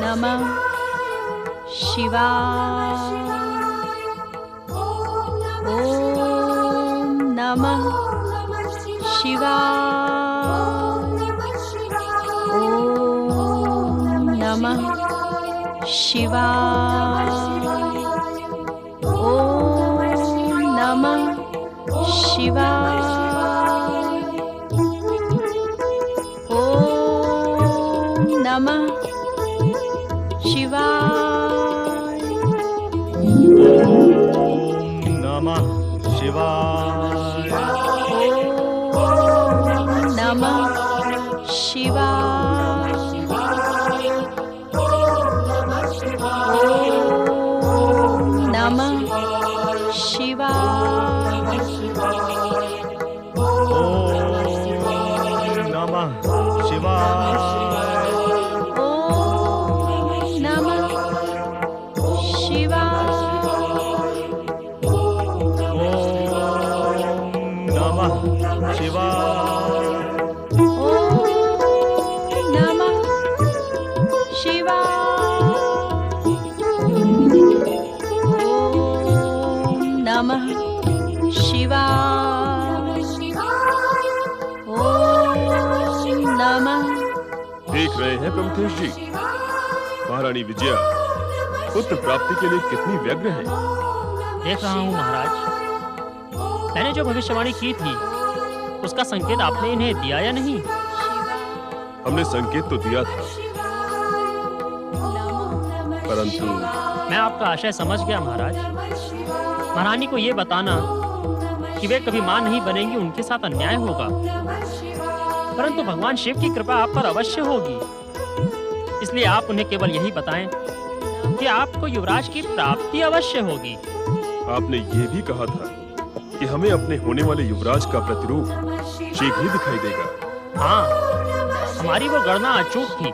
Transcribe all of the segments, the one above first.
नमः शिवाय। ओम नमः शिवाय। ओम नमः शिवाय। ओम नमः शिवाय। ओम नमः शिवाय। नमः शिवाय। ओम नमः शिवाय। ओम नमः शिवाय। ओम नमः शिवाय। ओम नमः शिवाय। ओम नमः शिवाय। ओम नमः शिवाय। ओम नमः। देख रहे हैं प्रमुखेश जी, महारानी विजया पुत्र प्राप्ति के लिए कितनी व्यग्र है। देख रहा हूँ महाराज। मैंने जो भविष्यवाणी की थी उसका संकेत आपने इन्हें दिया या नहीं? हमने संकेत तो दिया था, परंतु मैं आपका आशय समझ गया महाराज। महारानी को ये बताना कि वे कभी मां नहीं बनेंगी उनके साथ अन्याय होगा, परंतु भगवान शिव की कृपा आप पर अवश्य होगी। इसलिए आप उन्हें केवल यही बताएं कि आपको युवराज की प्राप्ति अवश्य होगी। आपने ये भी कहा था कि हमें अपने होने वाले युवराज का प्रतिरूप शीघ्र ही दिखाई देगा। हाँ, हमारी वो गणना अचूक थी।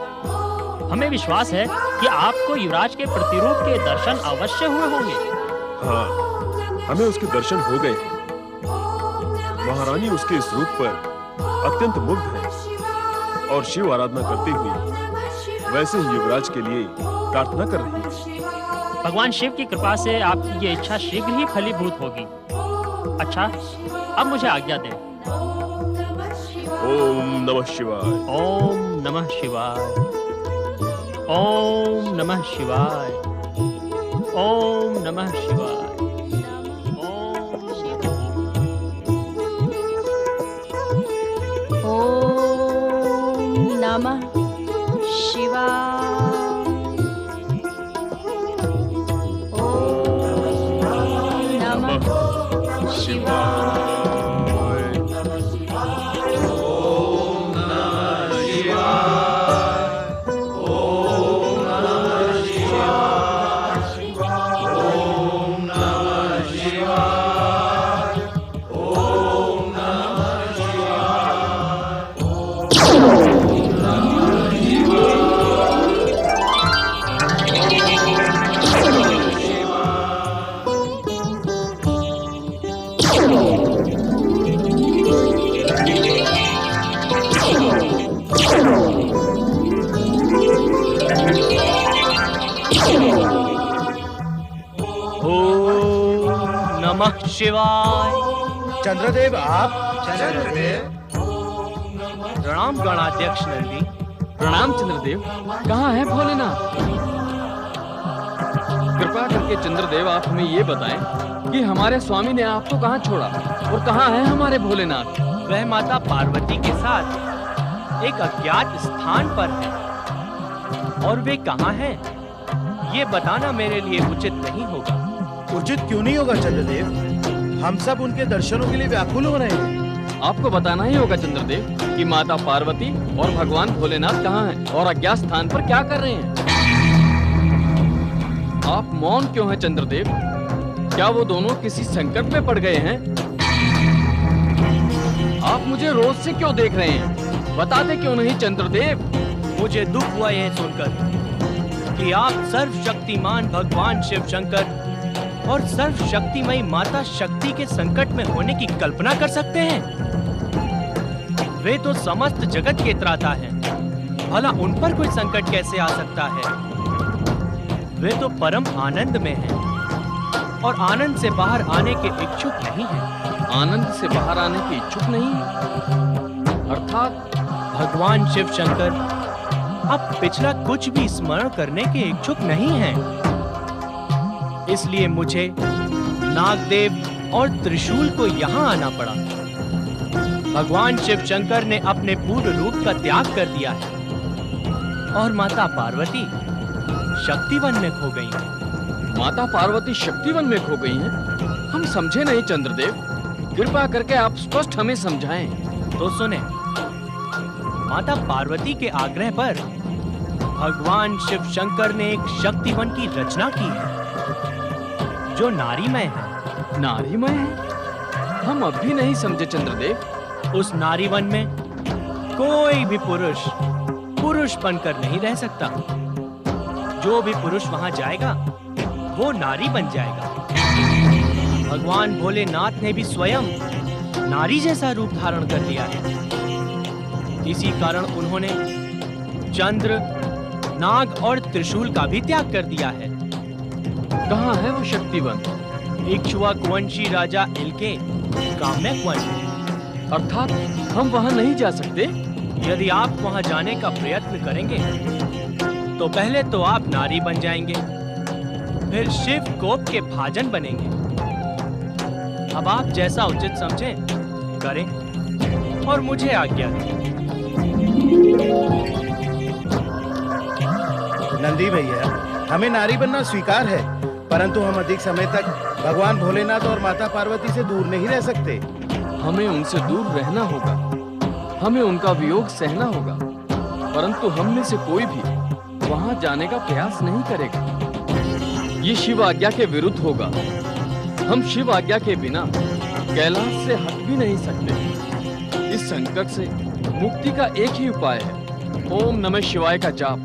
हमें विश्वास है कि आपको युवराज के प्रतिरूप के दर्शन अवश्य हुए होंगे। हाँ, हमें उसके दर्शन हो गए हैं। महारानी उसके इस रूप पर अत्यंत मुग्ध है और शिव आराधना करती हुई वैसे ही युवराज के लिए प्रार्थना कर रही है। भगवान शिव की कृपा से आपकी ये इच्छा शीघ्र ही फलीभूत होगी। अच्छा, अब मुझे आज्ञा दें। ओम नमः शिवाय। ओम नमः शिवाय। ओम नमः शिवाय। ओम नमः शिवाय। ओम नमः शिवाय। ओम नमः शिवाय। नमः शिवाय। चंद्रदेव आप? प्रणाम गणाध्यक्ष नंदी। प्रणाम चंद्रदेव। कहाँ है भोलेनाथ? कृपा करके चंद्रदेव आप हमें ये बताएं कि हमारे स्वामी ने आपको कहाँ छोड़ा और कहाँ है हमारे भोलेनाथ? वह माता पार्वती के साथ एक अज्ञात स्थान पर है और वे कहाँ हैं ये बताना मेरे लिए उचित नहीं होगा। उचित क्यों नहीं होगा चंद्रदेव? हम सब उनके दर्शनों के लिए व्याकुल हो रहे हैं। आपको बताना ही होगा चंद्रदेव कि माता पार्वती और भगवान भोलेनाथ कहाँ हैं और अज्ञात स्थान पर क्या कर रहे हैं। आप मौन क्यों हैं चंद्रदेव? क्या वो दोनों किसी संकट में पड़ गए हैं? आप मुझे रोज से क्यों देख रहे हैं? बताते क्यों नहीं चंद्रदेव? मुझे दुख हुआ यह सुनकर कि आप सर्वशक्तिमान भगवान शिव शंकर और सर्वशक्तिमयी माता शक्ति के संकट में होने की कल्पना कर सकते हैं। वे तो समस्त जगत के त्राता हैं, भला उन पर कोई संकट कैसे आ सकता है? वे तो परम आनंद में हैं और आनंद से बाहर आने के इच्छुक नहीं हैं। आनंद से बाहर आने के इच्छुक नहीं, अर्थात भगवान शिव शंकर अब पिछला कुछ भी स्मरण करने के इच्छुक नहीं हैं। इसलिए मुझे नागदेव और त्रिशूल को यहाँ आना पड़ा। भगवान शिव शंकर ने अपने पूर्व रूप का त्याग कर दिया है और माता पार्वती शक्तिवन में खो गई हैं। माता पार्वती शक्तिवन में खो गई हैं? हम समझे नहीं चंद्रदेव, कृपा करके आप स्पष्ट हमें समझाएं। तो सुने, माता पार्वती के आग्रह पर भगवान शिव शंकर ने एक शक्तिवन की रचना की है जो नारीमय है। नारीमय है? हम अब भी नहीं समझे चंद्रदेव। उस नारीवन में कोई भी पुरुष बनकर नहीं रह सकता। जो भी पुरुष वहां जाएगा वो नारी बन जाएगा। भगवान भोलेनाथ ने भी स्वयं नारी जैसा रूप धारण कर लिया है। इसी कारण उन्होंने चंद्र, नाग और त्रिशूल का भी त्याग कर दिया है। कहाँ है वो शक्तिवन? इक्ष्वाकुवंशी राजा इल्के काम्यकवन। अर्थात हम वहां नहीं जा सकते? यदि आप वहां जाने का प्रयत्न करेंगे तो पहले तो आप नारी बन जाएंगे, फिर शिव कोप के भाजन बनेंगे। अब आप जैसा उचित समझें करें और मुझे आज्ञा दें। नंदी भैया, हमें नारी बनना स्वीकार है, परंतु हम अधिक समय तक भगवान भोलेनाथ और माता पार्वती से दूर नहीं रह सकते। हमें उनसे दूर रहना होगा, हमें उनका वियोग सहना होगा, परंतु हम में से कोई भी वहां जाने का प्रयास नहीं करेगा। ये शिव आज्ञा के विरुद्ध होगा। हम शिव आज्ञा के बिना कैलाश से हट भी नहीं सकते। इस संकट से मुक्ति का एक ही उपाय है, ओम नमः शिवाय का जाप।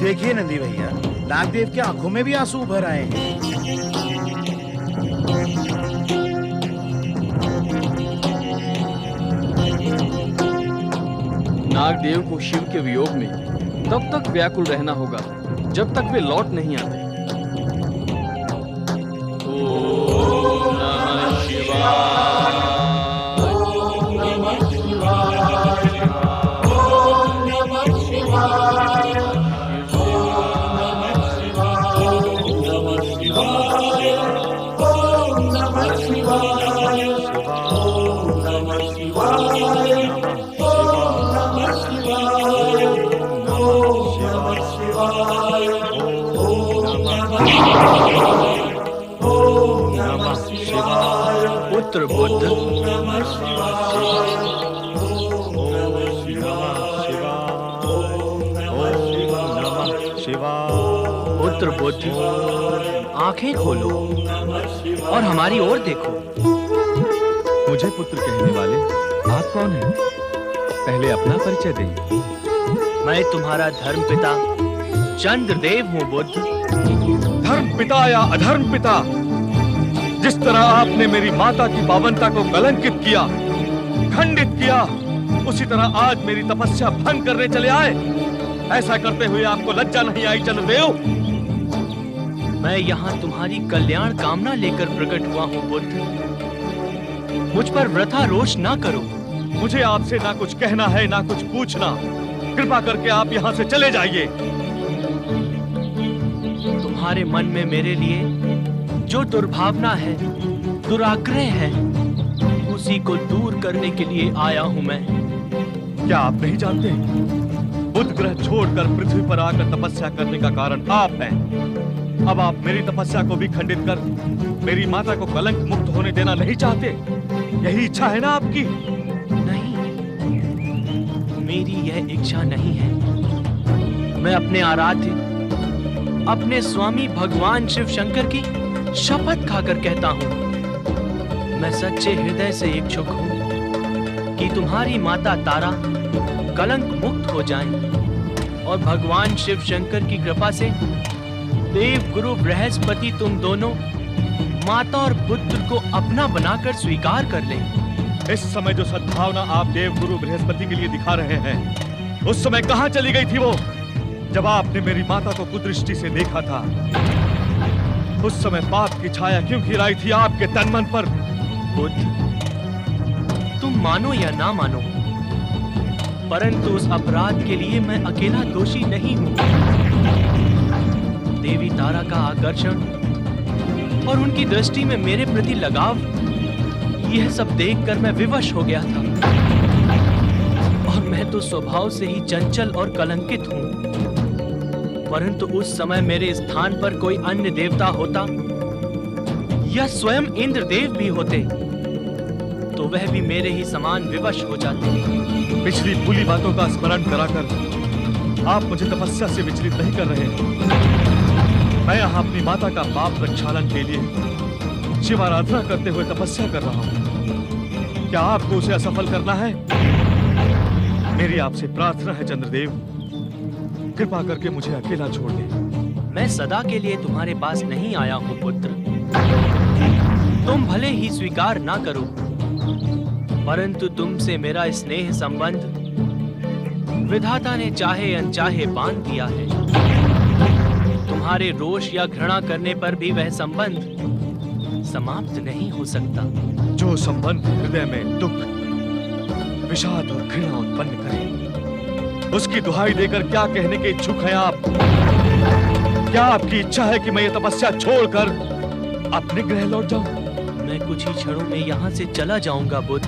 देखिए नंदी भैया, नागदेव की आंखों में भी आंसू भर आए हैं। नागदेव को शिव के वियोग में तब तक व्याकुल रहना होगा जब तक वे लौट नहीं आते। ओम नमः शिवाय। ओम नमः शिवाय। ओम नमः शिवाय। ओम नमः शिवाय। ओम नमः शिवाय। ओम नमः शिवाय। ओम नमः शिवाय। पुत्र बुद्ध, पुत्र बुद्ध, आंखें खोलो और हमारी ओर देखो। मुझे पुत्र कहने वाले आप कौन हैं? पहले अपना परिचय दें। मैं तुम्हारा धर्मपिता चंद्रदेव हूँ बुद्ध। धर्म पिता या अधर्म पिता, जिस तरह आपने मेरी माता की पावनता को कलंकित किया, खंडित किया, उसी तरह आज मेरी तपस्या भंग करने चले आए। ऐसा करते हुए आपको लज्जा नहीं आई चंद्रदेव? मैं यहाँ तुम्हारी कल्याण कामना लेकर प्रकट हुआ हूँ बुद्ध। मुझ पर वृथा रोष ना करो। मुझे आपसे ना कुछ कहना है ना कुछ पूछना। कृपा करके आप यहाँ से चले जाइए। तुम्हारे मन में मेरे लिए जो दुर्भावना है, दुराग्रह है, उसी को दूर करने के लिए आया हूं मैं। क्या आप नहीं जानते? बुध ग्रह छोड़कर पृथ्वी पर आकर तपस्या करने का कारण आप हैं। अब आप मेरी तपस्या को भी खंडित कर मेरी माता को कलंक मुक्त होने देना नहीं चाहते? यही इच्छा है ना आपकी? नहीं, मेरी यह इच्छा नहीं है। मैं अपने आराध्य, अपने स्वामी भगवान शिव शंकर की शपथ खाकर कहता हूँ, मैं सच्चे हृदय से इच्छुक हूँ कि तुम्हारी माता तारा कलंक मुक्त हो जाएं और भगवान शिव शंकर की कृपा से देव गुरु बृहस्पति तुम दोनों माता और पुत्र को अपना बनाकर स्वीकार कर लें। इस समय जो सद्भावना आप देव गुरु बृहस्पति के लिए दिखा रहे हैं, उस समय कहाँ चली गई थी वो? जब आपने मेरी माता को कुदृष्टि से देखा था, उस समय पाप की छाया क्यों घिराई थी आपके तन मन पर? बुद्ध, तुम मानो या ना मानो, परंतु उस अपराध के लिए मैं अकेला दोषी नहीं हूं। देवी तारा का आकर्षण और उनकी दृष्टि में मेरे प्रति लगाव, यह सब देखकर मैं विवश हो गया था। और मैं तो स्वभाव से ही चंचल और कलंकित हूं, परंतु उस समय मेरे स्थान पर कोई अन्य देवता होता या स्वयं इंद्रदेव भी होते तो वह भी मेरे ही समान विवश हो जाते। पिछली भूली बातों का स्मरण कराकर आप मुझे तपस्या से विचलित नहीं कर रहे हैं। मैं यहाँ अपनी माता का पाप प्रक्षालन के लिए शिव आराधना करते हुए तपस्या कर रहा हूँ। क्या आपको उसे असफल करना है? मेरी आपसे प्रार्थना है चंद्रदेव, कृपा करके मुझे अकेला छोड़ दें। मैं सदा के लिए तुम्हारे पास नहीं आया हूँ पुत्र। तुम भले ही स्वीकार ना करो, परंतु तुमसे मेरा स्नेह संबंध विधाता ने चाहे अनचाहे बांध दिया है। तुम्हारे रोष या घृणा करने पर भी वह संबंध समाप्त नहीं हो सकता। जो संबंध हृदय में दुख, विषाद और घृणा उत्पन्न करे, उसकी दुहाई देकर क्या कहने के इच्छुक हैं आप? क्या आपकी इच्छा है कि मैं ये तपस्या छोड़कर अपने गृह लौट जाऊं? मैं कुछ ही क्षणों में यहाँ से चला जाऊंगा बुद्ध,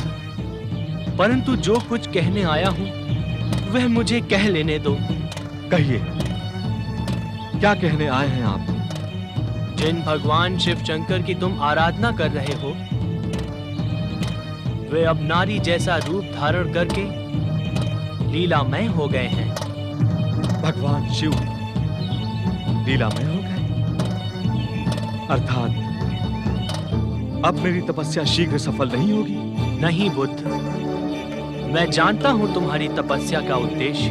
परंतु जो कुछ कहने आया हूँ वह मुझे कह लेने दो। कहिए, क्या कहने आए हैं आप? जिन भगवान शिव शंकर की तुम आराधना कर रहे हो, वे अब नारी जैसा रूप धारण करके लीलामय हो गए हैं। भगवान शिव लीलामय हो गए, अर्थात अब मेरी तपस्या शीघ्र सफल नहीं होगी? नहीं बुद्ध, मैं जानता हूं तुम्हारी तपस्या का उद्देश्य।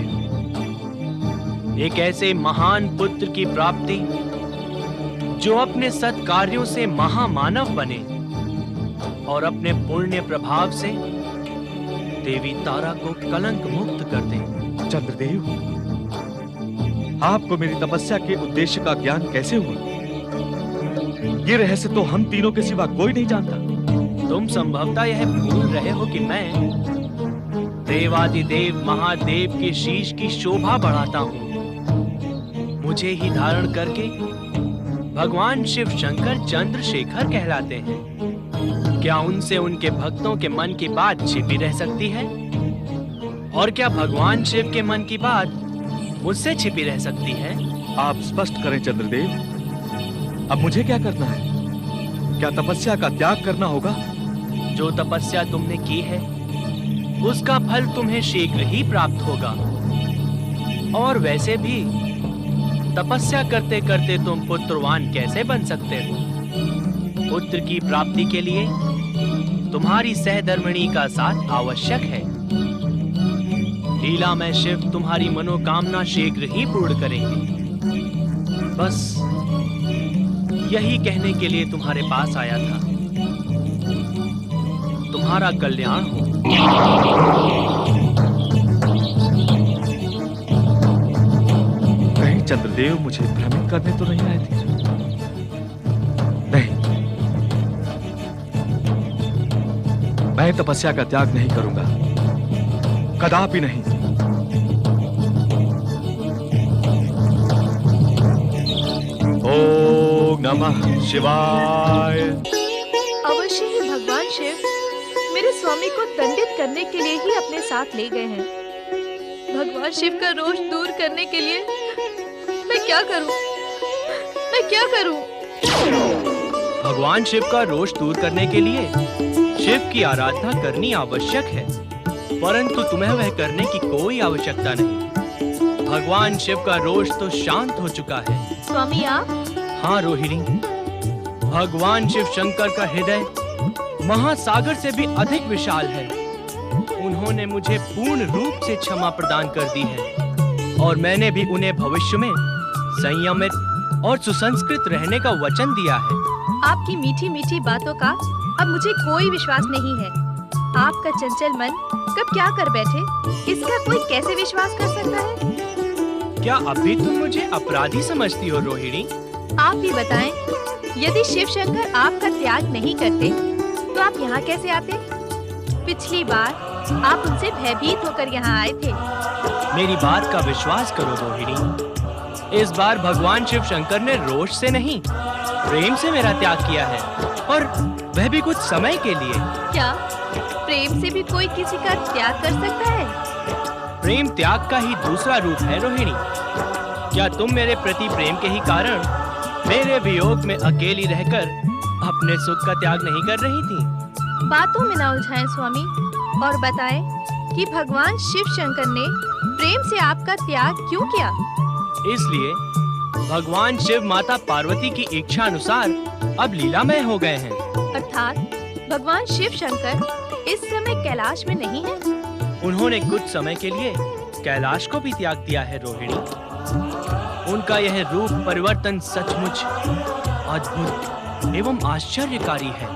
एक ऐसे महान पुत्र की प्राप्ति जो अपने सत्कार्यों से महामानव बने और अपने पुण्य प्रभाव से देवी तारा को कलंक मुक्त कर दे। चंद्रदेव, आपको मेरी तपस्या के उद्देश्य का ज्ञान कैसे हुआ? ये रहस्य तो हम तीनों के सिवा कोई नहीं जानता। तुम संभवतः यह भूल रहे हो कि मैं देवादिदेव महादेव के शीश की शोभा बढ़ाता हूँ। मुझे ही धारण करके भगवान शिव शंकर चंद्रशेखर कहलाते हैं। क्या उनसे उनके भक्तों के मन की बात छिपी रह सकती है? और क्या भगवान शिव के मन की बात मुझसे छिपी रह सकती है? आप स्पष्ट करें चंद्रदेव, अब मुझे क्या करना है? क्या तपस्या का त्याग करना होगा? जो तपस्या तुमने की है उसका फल तुम्हें शीघ्र ही प्राप्त होगा। और वैसे भी तपस्या करते करते तुम पुत्रवान कैसे बन सकते हो? पुत्र की प्राप्ति के लिए तुम्हारी सहधर्मिणी का साथ आवश्यक है। लीला में शिव तुम्हारी मनोकामना शीघ्र ही पूर्ण करेंगे। बस यही कहने के लिए तुम्हारे पास आया था। तुम्हारा कल्याण हो। कहीं चंद्रदेव मुझे भ्रमित करने तो नहीं आए थे? नहीं, मैं तपस्या का त्याग नहीं करूंगा, कदापि नहीं। ओम नमः शिवाय। अवश्य ही भगवान शिव मेरे स्वामी को दंडित करने के लिए ही अपने साथ ले गए हैं। भगवान शिव का रोष दूर करने के लिए मैं क्या करूं? मैं क्या करूं? भगवान शिव का रोष दूर करने के लिए शिव की आराधना करनी आवश्यक है, परंतु तुम्हें वह करने की कोई आवश्यकता नहीं। भगवान शिव का रोष तो शांत हो चुका है। स्वामी आप? हाँ रोहिणी, भगवान शिव शंकर का हृदय महासागर से भी अधिक विशाल है। उन्होंने मुझे पूर्ण रूप से क्षमा प्रदान कर दी है और मैंने भी उन्हें भविष्य में संयमित और सुसंस्कृत रहने का वचन दिया है। आपकी मीठी मीठी बातों का अब मुझे कोई विश्वास नहीं है। आपका चंचल मन कब क्या कर बैठे, इसका कोई कैसे विश्वास कर सकता है? क्या अभी तुम मुझे अपराधी समझती हो रोहिणी? आप भी बताएं, यदि शिव शंकर आपका त्याग नहीं करते तो आप यहाँ कैसे आते? पिछली बार आप उनसे भयभीत होकर यहाँ आए थे। मेरी बात का विश्वास करो रोहिणी, इस बार भगवान शिव शंकर ने रोष से नहीं, प्रेम से मेरा त्याग किया है, और वह भी कुछ समय के लिए। क्या प्रेम से भी कोई किसी का त्याग कर सकता है? प्रेम त्याग का ही दूसरा रूप है रोहिणी। क्या तुम मेरे प्रति प्रेम के ही कारण मेरे वियोग में अकेली रहकर अपने सुख का त्याग नहीं कर रही थी? बातों में ना उलझाएं स्वामी, और बताएं कि भगवान शिव शंकर ने प्रेम से आपका त्याग क्यों किया? इसलिए भगवान शिव माता पार्वती की इच्छा अनुसार अब लीलामय हो गए हैं। अर्थात भगवान शिव शंकर इस समय कैलाश में नहीं है। उन्होंने कुछ समय के लिए कैलाश को भी त्याग दिया है रोहिणी। उनका यह रूप परिवर्तन सचमुच अद्भुत एवं आश्चर्यकारी है।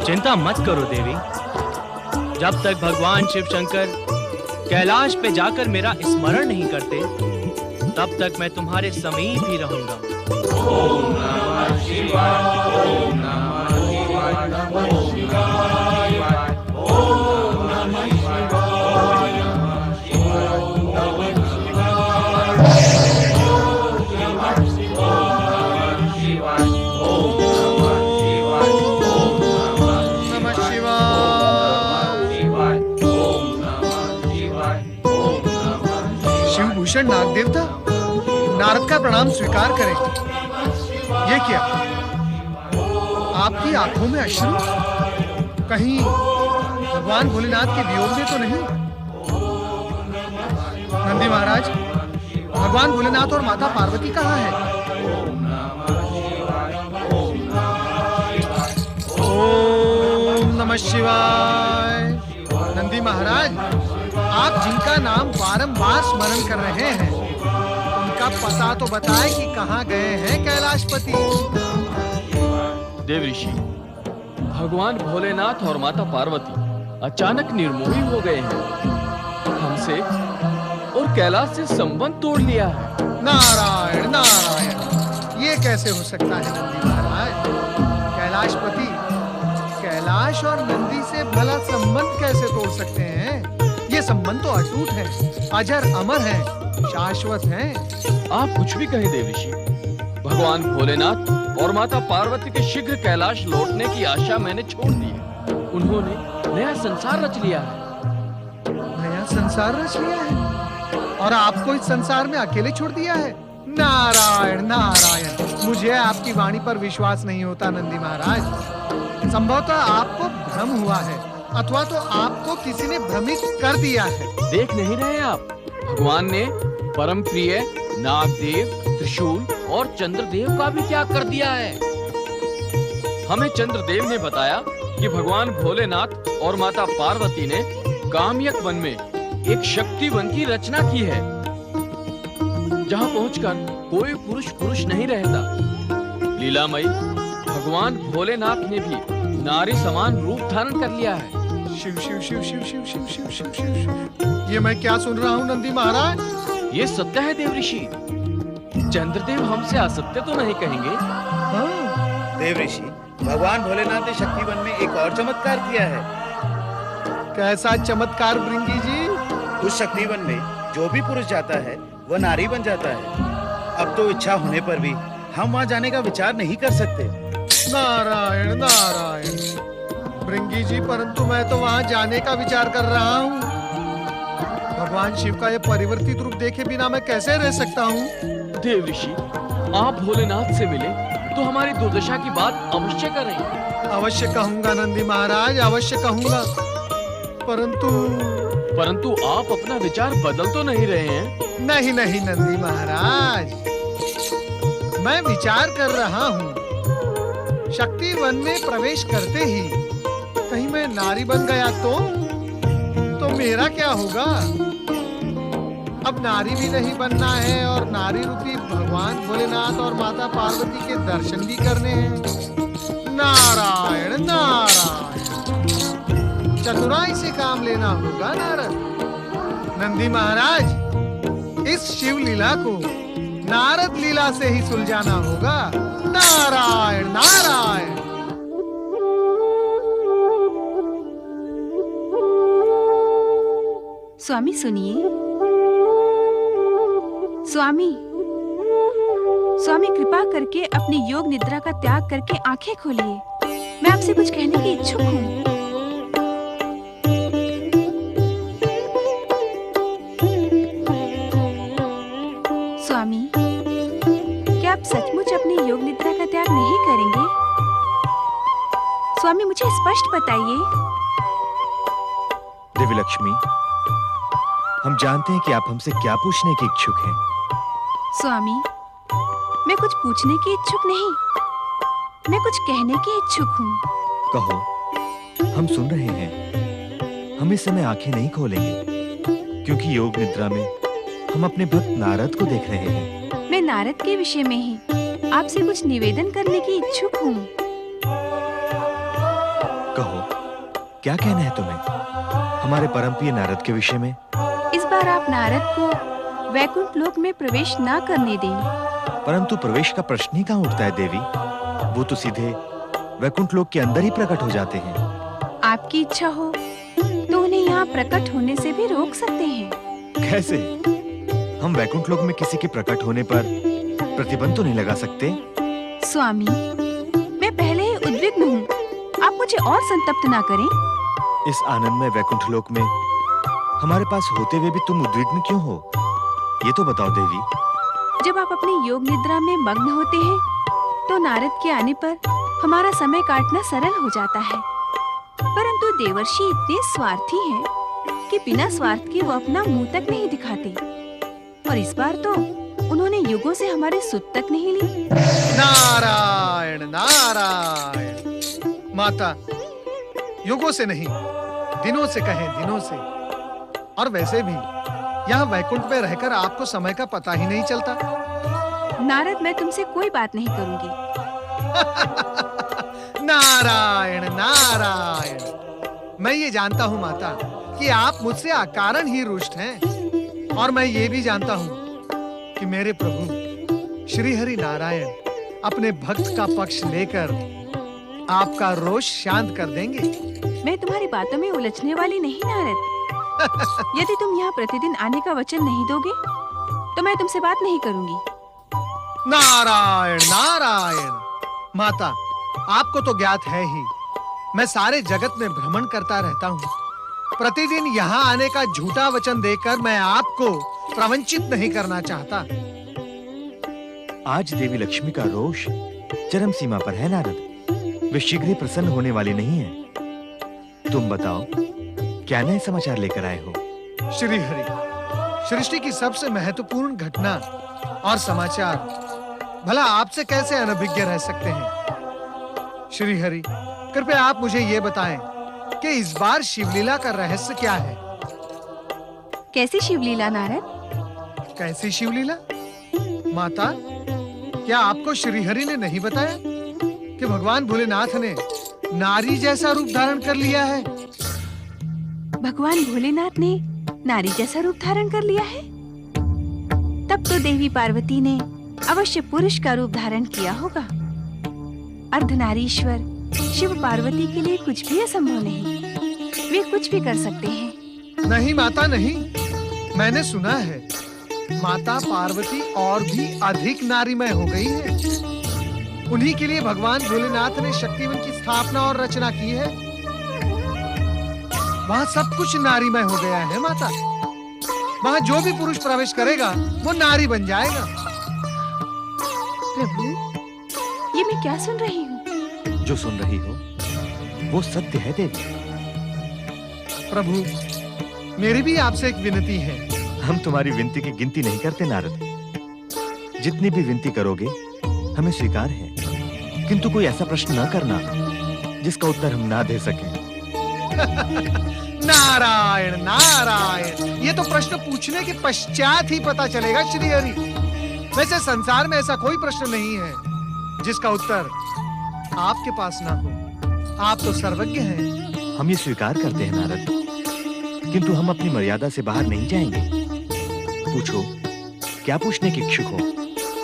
चिंता मत करो देवी, जब तक भगवान शिव शंकर कैलाश पे जाकर मेरा स्मरण नहीं करते, तब तक मैं तुम्हारे समीप ही रहूंगा। ओम नमः शिवाय, ओम नमः शिवाय, नमः शिवाय, ओम नमः शिवाय, नमः शिवाय, नमः शिवाय, ओम नमः शिवाय, ओम नमः शिवाय, ओम नमः शिवभूषण नाग देवता, नारद का प्रणाम स्वीकार करें। ये क्या? आपकी आंखों में अश्रु? कहीं भगवान भोलेनाथ के वियोग में तो नहीं? नंदी महाराज, भगवान भोलेनाथ और माता पार्वती कहाँ हैं? ओम नमः शिवाय। नंदी महाराज, आप जिनका नाम बारंबार स्मरण कर रहे हैं, उनका पता तो बताएं कि कहाँ गए हैं कैलाशपति? देव ऋषि, भगवान भोलेनाथ और माता पार्वती अचानक निर्मोही हो गए हैं। हमसे और कैलाश से संबंध तोड़ लिया है। नारायण नारायण, ये कैसे हो सकता है नंदी महाराज? कैलाशपति कैलाश और नंदी से भला संबंध कैसे तोड़ सकते हैं? ये संबंध तो अटूट है, अजर अमर है, शाश्वत है। आप कुछ भी कहें देव ऋषि, भगवान भोलेनाथ और माता पार्वती के शीघ्र कैलाश लौटने की आशा मैंने छोड़ दी है। उन्होंने नया संसार रच लिया है। नया संसार रच लिया है और आपको इस संसार में अकेले छोड़ दिया है? नारायण नारायण, मुझे आपकी वाणी पर विश्वास नहीं होता नंदी महाराज। संभवतः आपको भ्रम हुआ है, अथवा तो आपको किसी ने भ्रमित कर दिया है। देख नहीं रहे आप, भगवान ने परम प्रिय नागदेव, त्रिशूल और चंद्रदेव का भी त्याग कर दिया है। हमें चंद्रदेव ने बताया कि भगवान भोलेनाथ और माता पार्वती ने कामयक वन में एक शक्ति वन की रचना की है, जहां पहुंचकर कोई पुरुष नहीं रहता। लीलामयी भगवान भोलेनाथ ने भी नारी समान रूप धारण कर लिया है। शिव शिव शिव शिव शिव शिव शिव शिव शिव शिव, ये मैं क्या सुन रहा हूँ नंदी महाराज? ये सत्य है देव ऋषि। चंद्रदेव हमसे असत्य तो नहीं कहेंगे। हाँ। देव ऋषि, भगवान भोलेनाथ ने शक्ति वन में एक और चमत्कार किया है। कैसा चमत्कार भृंगी जी? उस शक्ति वन में जो भी पुरुष जाता है वह नारी बन जाता है। अब तो इच्छा होने पर भी हम वहाँ जाने का विचार नहीं कर सकते। नारायण नारायण भृंगी जी, परंतु मैं तो वहाँ जाने का विचार कर रहा हूँ। भगवान शिव का ये परिवर्तित रूप देखे बिना मैं कैसे रह सकता हूँ? देव ऋषि, आप भोलेनाथ से मिले तो हमारी दुर्दशा की बात अवश्य करें। अवश्य कहूँगा नंदी महाराज, अवश्य कहूँगा। परंतु आप अपना विचार बदल तो नहीं रहे हैं? नहीं नहीं नंदी महाराज, मैं विचार कर रहा हूँ, शक्ति वन में प्रवेश करते ही कहीं मैं नारी बन गया तो मेरा क्या होगा? अब नारी भी नहीं बनना है और नारी रूपी भगवान भोलेनाथ और माता पार्वती के दर्शन भी करने हैं। नारायण नारायण, चतुराई से काम लेना होगा नारद। नंदी महाराज, इस शिव लीला को नारद लीला से ही सुलझाना होगा। नारायण नारायण। स्वामी सुनिए। स्वामी, स्वामी कृपा करके अपनी योग निद्रा का त्याग करके आंखें खोलिए। मैं आपसे कुछ कहने की इच्छुक हूँ। स्वामी, क्या आप सचमुच अपनी योग निद्रा का त्याग नहीं करेंगे? स्वामी मुझे स्पष्ट बताइए। देवी लक्ष्मी, हम जानते हैं कि आप हमसे क्या पूछने की इच्छुक हैं। स्वामी, मैं कुछ पूछने की इच्छुक नहीं, मैं कुछ कहने की इच्छुक हूँ। कहो, हम सुन रहे हैं। हम इस समय आंखें नहीं खोलेंगे, क्योंकि योग निद्रा में हम अपने भक्त नारद को देख रहे हैं। मैं नारद के विषय में ही आपसे कुछ निवेदन करने की इच्छुक हूँ। कहो, क्या कहना है तुम्हें हमारे परमप्रिय नारद के विषय में? इस बार आप नारद को वैकुंठ लोक में प्रवेश ना करने दें। परंतु प्रवेश का प्रश्न ही कहाँ उठता है देवी? वो तो सीधे वैकुंठ लोक के अंदर ही प्रकट हो जाते हैं। आपकी इच्छा हो तो उन्हें यहाँ प्रकट होने से भी रोक सकते हैं। कैसे? हम वैकुंठ लोक में किसी के प्रकट होने पर प्रतिबंध तो नहीं लगा सकते? स्वामी, मैं पहले ही उद्विग्न हूँ, आप मुझे और संतप्त ना करें। इस आनंदमय वैकुंठ लोक में हमारे पास होते हुए भी तुम उद्विग्न क्यों हो? ये तो बताओ देवी। जब आप अपनी योग निद्रा में मग्न होते हैं तो नारद के आने पर हमारा समय काटना सरल हो जाता है। परंतु देवर्षि इतने स्वार्थी हैं कि बिना स्वार्थ के वो अपना मुंह तक नहीं दिखाते, और इस बार तो उन्होंने युगों से हमारे सुध तक नहीं ली। नारायण नारायण। माता, युगों से नहीं, दिनों से कहें, दिनों से। और वैसे भी यहाँ वैकुंठ में रहकर आपको समय का पता ही नहीं चलता। नारद, मैं तुमसे कोई बात नहीं करूंगी। नारायण नारायण। मैं ये जानता हूँ माता कि आप मुझसे अकारण ही रुष्ट हैं, और मैं ये भी जानता हूँ कि मेरे प्रभु श्री हरि नारायण अपने भक्त का पक्ष लेकर आपका रोष शांत कर देंगे। मैं तुम्हारी बातों में उलझने वाली नहीं नारद। यदि तुम यहाँ प्रतिदिन आने का वचन नहीं दोगे तो मैं तुमसे बात नहीं करूंगी। नारायण नारायण। माता, आपको तो ज्ञात है ही, मैं सारे जगत में भ्रमण करता रहता हूँ। प्रतिदिन यहाँ आने का झूठा वचन देकर मैं आपको प्रवंचित नहीं करना चाहता। आज देवी लक्ष्मी का रोष चरम सीमा पर है नारद। वे शीघ्र ही प्रसन्न होने वाले नहीं हैं। तुम बताओ, क्या नए समाचार लेकर आए हो? श्री हरि, सृष्टि की सबसे महत्वपूर्ण घटना और समाचार भला आपसे कैसे अनभिज्ञ रह सकते हैं? श्री हरि, कृपया आप मुझे ये बताएं कि इस बार शिवलीला का रहस्य क्या है? कैसी शिवलीला नारद? कैसी शिवलीला? माता, क्या आपको श्री हरि ने नहीं बताया कि भगवान भोलेनाथ ने नारी जैसा रूप धारण कर लिया है? भगवान भोलेनाथ ने नारी जैसा रूप धारण कर लिया है? तब तो देवी पार्वती ने अवश्य पुरुष का रूप धारण किया होगा। अर्धनारीश्वर शिव पार्वती के लिए कुछ भी असंभव नहीं, वे कुछ भी कर सकते हैं। नहीं माता नहीं, मैंने सुना है माता पार्वती और भी अधिक नारीमय हो गई है। उन्हीं के लिए भगवान भोलेनाथ ने शक्तिवन की स्थापना और रचना की है। वहाँ सब कुछ नारीमय हो गया है माता। वहाँ जो भी पुरुष प्रवेश करेगा वो नारी बन जाएगा। प्रभु, ये मैं क्या सुन रही हूँ? जो सुन रही हो वो सत्य है देवी। प्रभु, मेरी भी आपसे एक विनती है। हम तुम्हारी विनती की गिनती नहीं करते नारद। जितनी भी विनती करोगे हमें स्वीकार है, किंतु कोई ऐसा प्रश्न न करना जिसका उत्तर हम ना दे सकें। नारायण नारायण। ये तो प्रश्न पूछने के पश्चात ही पता चलेगा श्री हरि। वैसे संसार में ऐसा कोई प्रश्न नहीं है जिसका उत्तर आपके पास ना हो। आप तो सर्वज्ञ हैं। हम ये स्वीकार करते हैं नारद, किंतु हम अपनी मर्यादा से बाहर नहीं जाएंगे। पूछो, क्या पूछने के इच्छुक हो?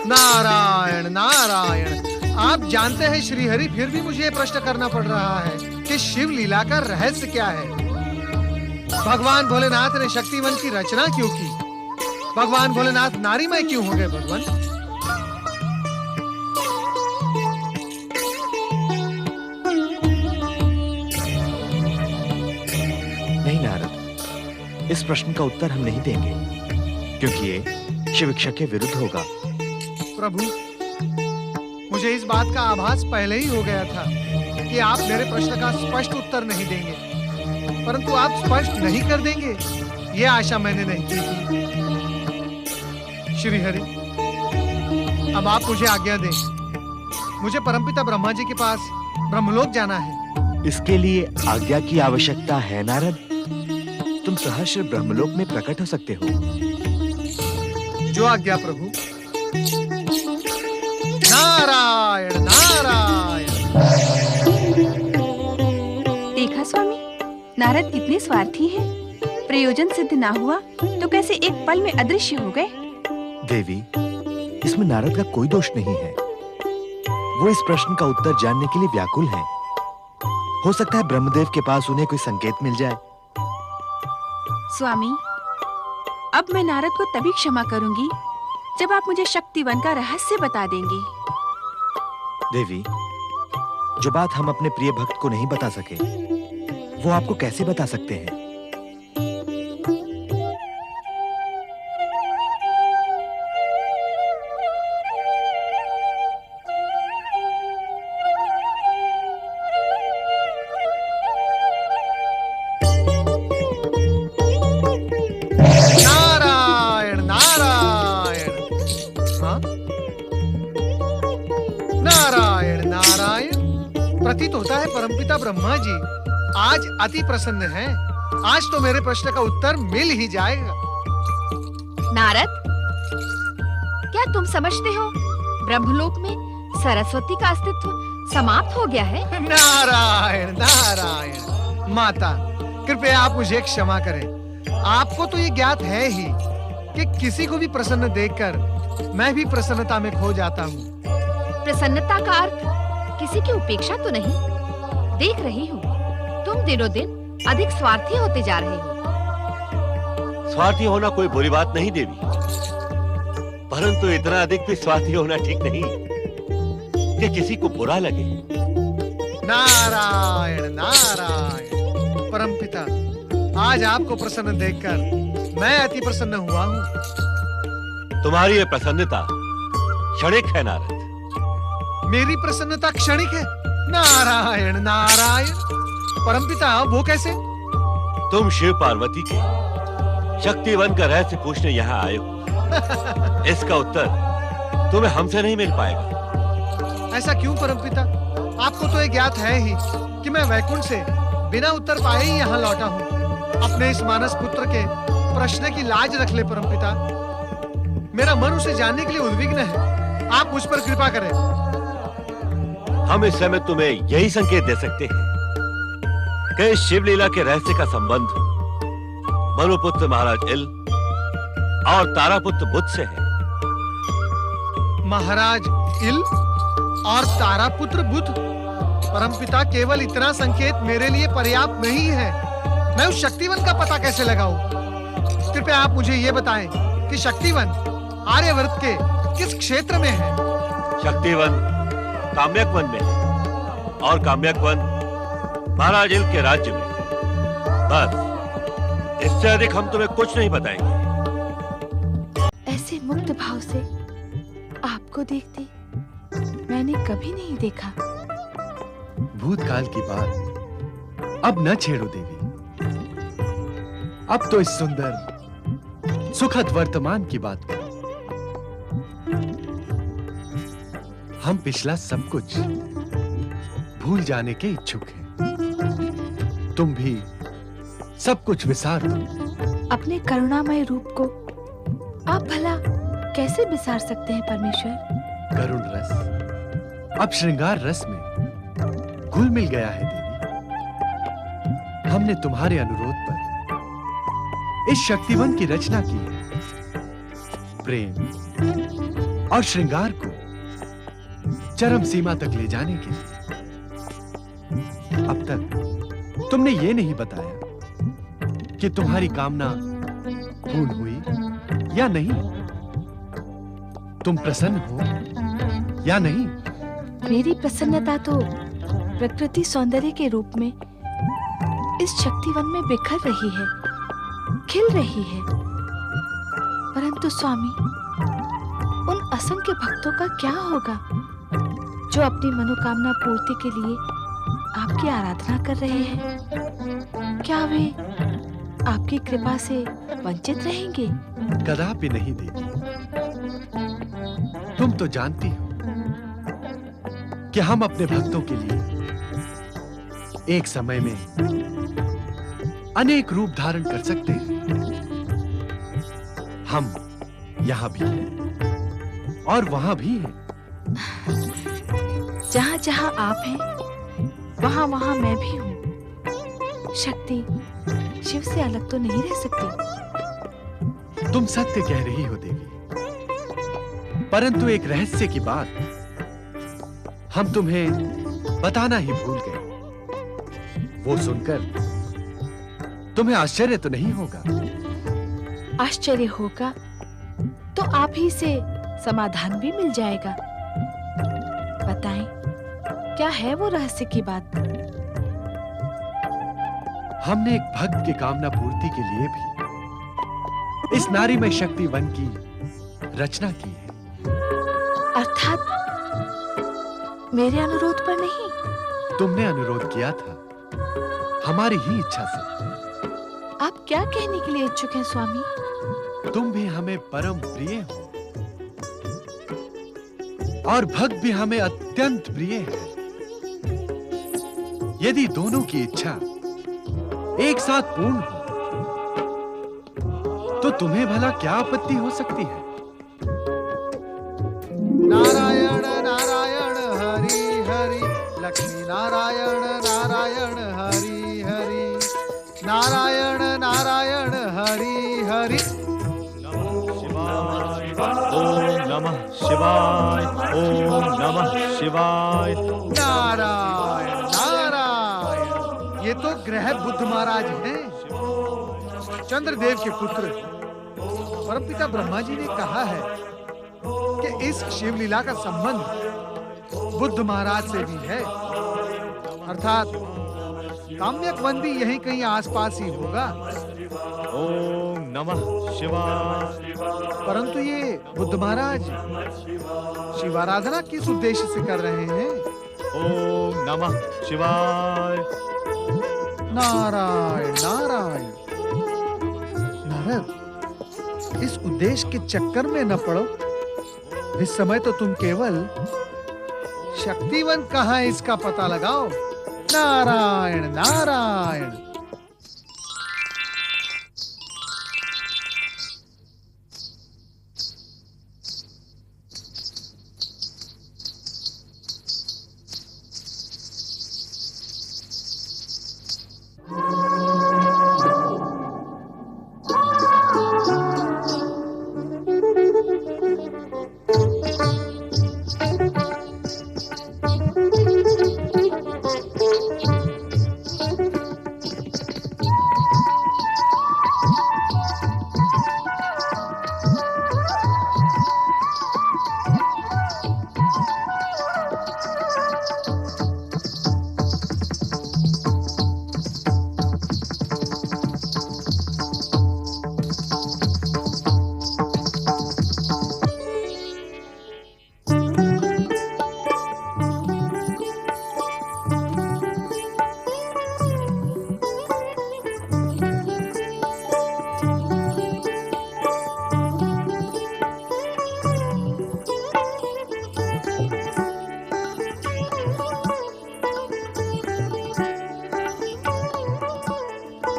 नारायण नारायण, आप जानते हैं श्रीहरि, फिर भी मुझे ये प्रश्न करना पड़ रहा है कि शिव लीला का रहस्य क्या है। भगवान भोलेनाथ ने शक्तिवन की रचना क्यों की? भगवान भोलेनाथ नारीमय क्यों हो गए भगवान? नहीं नारद, इस प्रश्न का उत्तर हम नहीं देंगे, क्योंकि ये शिव इच्छा के विरुद्ध होगा। प्रभु, मुझे इस बात का आभास पहले ही हो गया था कि आप मेरे प्रश्न का स्पष्ट उत्तर नहीं देंगे, परंतु आप स्पष्ट नहीं कर देंगे, ये आशा मैंने नहीं की थी। श्री हरि, अब आप मुझे आज्ञा दें। मुझे परमपिता ब्रह्मा जी के पास ब्रह्मलोक जाना है। इसके लिए आज्ञा की आवश्यकता है नारद। तुम सहर्ष ब्रह्मलोक में प्रकट हो सकते हो। जो आज्ञा प्रभु। नारायण नारायण। देखा स्वामी, नारद कितने स्वार्थी हैं। प्रयोजन सिद्ध ना हुआ तो कैसे एक पल में अदृश्य हो गए। देवी, इसमें नारद का कोई दोष नहीं है। वो इस प्रश्न का उत्तर जानने के लिए व्याकुल हैं। हो सकता है ब्रह्मदेव के पास उन्हें कोई संकेत मिल जाए। स्वामी, अब मैं नारद को तभी क्षमा करूंगी जब आप मुझे शक्तिवन का रहस्य बता देंगे। देवी, जो बात हम अपने प्रिय भक्त को नहीं बता सके, वो आपको कैसे बता सकते हैं? नारायण नारायण। हाँ? नारायण नारायण। प्रतीत होता है परमपिता ब्रह्मा जी आज अति प्रसन्न हैं। आज तो मेरे प्रश्न का उत्तर मिल ही जाएगा। नारद, क्या तुम समझते हो ब्रह्मलोक में सरस्वती का अस्तित्व समाप्त हो गया है? नारायण नारायण। माता, कृपया आप मुझे क्षमा करें। आपको तो ये ज्ञात है ही कि किसी को भी प्रसन्न देखकर मैं भी प्रसन्नता में खो जाता हूँ। प्रसन्नता का अर्थ किसी की उपेक्षा तो नहीं? देख रही हूँ तुम दिनों दिन अधिक स्वार्थी होते जा रहे हो। स्वार्थी होना कोई बुरी बात नहीं देवी, परंतु इतना अधिक भी स्वार्थी होना ठीक नहीं कि किसी को बुरा लगे। नारायण नारायण। परमपिता, आज आपको प्रसन्न देखकर मैं अति प्रसन्न हुआ हूँ। तुम्हारी ये प्रसन्नता क्षणिक है नारद। मेरी प्रसन्नता क्षणिक है? नारायण नारायण। परमपिता, वो कैसे? तुम शिव पार्वती के शक्तिवन का रहस्य पूछने यहाँ आए हो। इसका उत्तर तुम्हें हमसे नहीं मिल पाएगा। ऐसा क्यों परमपिता? आपको तो ये ज्ञात है ही कि मैं वैकुंठ से बिना उत्तर पाए ही यहाँ लौटा हूँ। अपने इस मानस पुत्र के प्रश्न की लाज रख ले परमपिता। मेरा मन उसे जानने के लिए उद्विग्न है। आप मुझ पर कृपा करें। हम इस समय तुम्हें यही संकेत दे सकते हैं कि इस शिवलीला के रहस्य का संबंध मनुपुत्र महाराज इल और तारापुत्र बुध से है। महाराज इल और तारापुत्र बुध? परमपिता, केवल इतना संकेत मेरे लिए पर्याप्त नहीं है। मैं उस शक्तिवन का पता कैसे लगाऊं? कृपया आप मुझे ये बताएं कि शक्तिवन आर्यवर्त के किस क्षेत्र में है? शक्तिवन काम्यक वन में है और काम्यक वन महाराज इल के राज्य में। बस, इससे अधिक हम तुम्हें कुछ नहीं बताएंगे। ऐसे मुक्त भाव से आपको देखते मैंने कभी नहीं देखा। भूतकाल की बात अब न छेड़ो देवी। अब तो इस सुंदर सुखद वर्तमान की बात करो। हम पिछला सब कुछ भूल जाने के इच्छुक हैं। तुम भी सब कुछ विसार दो। अपने करुणामय रूप को आप भला कैसे विसार सकते हैं परमेश्वर? करुण रस अब श्रृंगार रस में घुल मिल गया है देवी। हमने तुम्हारे अनुरोध पर इस शक्तिवन की रचना की है। प्रेम और श्रृंगार को चरम सीमा तक ले जाने के लिए। अब तक तुमने ये नहीं बताया कि तुम्हारी कामना पूर्ण हुई या नहीं। तुम प्रसन्न हो या नहीं। मेरी प्रसन्नता तो प्रकृति सौंदर्य के रूप में इस शक्तिवन में बिखर रही है, खिल रही है। परंतु स्वामी, उन असंख्य भक्तों का क्या होगा जो अपनी मनोकामना पूर्ति के लिए आपकी आराधना कर रहे हैं? क्या वे आपकी कृपा से वंचित रहेंगे? कदापि नहीं देगी। तुम तो जानती हो कि हम अपने भक्तों के लिए एक समय में अनेक रूप धारण कर सकते हैं। हम यहां भी हैं और वहां भी हैं। जहां जहां आप हैं, वहां वहां मैं भी हूं। शक्ति शिव से अलग तो नहीं रह सकती। तुम सत्य कह रही हो देवी, परंतु एक रहस्य की बात हम तुम्हें बताना ही भूल गए। वो सुनकर तुम्हें आश्चर्य तो नहीं होगा? आश्चर्य होगा तो आप ही से समाधान भी मिल जाएगा। बताएं, क्या है वो रहस्य की बात? हमने एक भक्त की कामना पूर्ति के लिए भी इस नारी में शक्ति वन की रचना की है। अर्थात मेरे अनुरोध पर नहीं। तुमने अनुरोध किया था, हमारी ही इच्छा से। आप क्या कहने के लिए इच्छुक हैं स्वामी? तुम भी हमें परम प्रिय हो और भक्त भी हमें अत्यंत प्रिय है। यदि दोनों की इच्छा एक साथ पूर्ण हो तो तुम्हें भला क्या आपत्ति हो सकती है? नारायण नारायण हरि हरि, लक्ष्मी नारायण नारायण हरि हरि, नारायण नारायण हरि हरि। ओम नमः शिवाय, ओम नमः शिवाय। नारायण नारायण, ये तो ग्रह बुद्ध महाराज हैं, चंद्रदेव के पुत्र। परमपिता ब्रह्मा जी ने कहा है कि इस शिवलीला का संबंध बुद्ध महाराज से भी है, अर्थात काम्यक वन भी यहीं कहीं आसपास ही होगा। ओम नमः शिवाय। परंतु ये बुद्ध महाराज शिवाराधना किस उद्देश्य से कर रहे हैं? ओम नमः शिवाय। नारायण नारायण। नारद, इस उद्देश्य के चक्कर में न पड़ो। इस समय तो तुम केवल शक्तिवन कहाँ है इसका पता लगाओ। नारायण नारायण।